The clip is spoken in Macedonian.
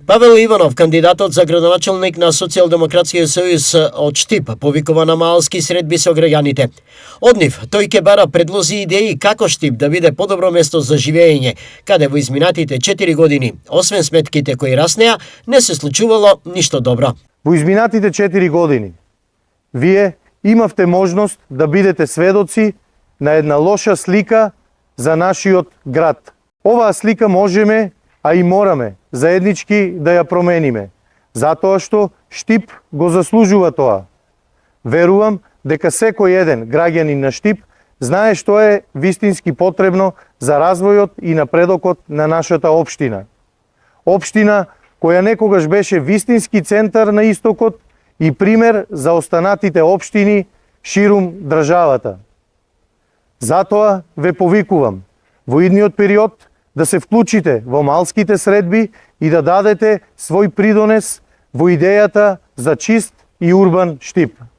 Павел Иванов, кандидатот за градоначалник на Социјалдемократскиот сојуз од Штип, повикува на маалски средби со граѓаните. Од нив, тој ќе бара предлози и идеи како Штип да биде подобро место за живење, каде во изминатите 4 години, освен сметките кои раснеа, не се случувало ништо добро. Во изминатите 4 години, вие имавте можност да бидете сведоци на една лоша слика за нашиот град. Оваа слика можеме, а и мораме заеднички да ја промениме, затоа што Штип го заслужува тоа. Верувам дека секој еден граѓанин на Штип знае што е вистински потребно за развојот и напредокот на нашата општина. Општина која некогаш беше вистински центар на истокот и пример за останатите општини ширум државата. Затоа ве повикувам во идниот период да се вклучите во малските средби и да дадете свој придонес во идејата за чист и урбан Штип.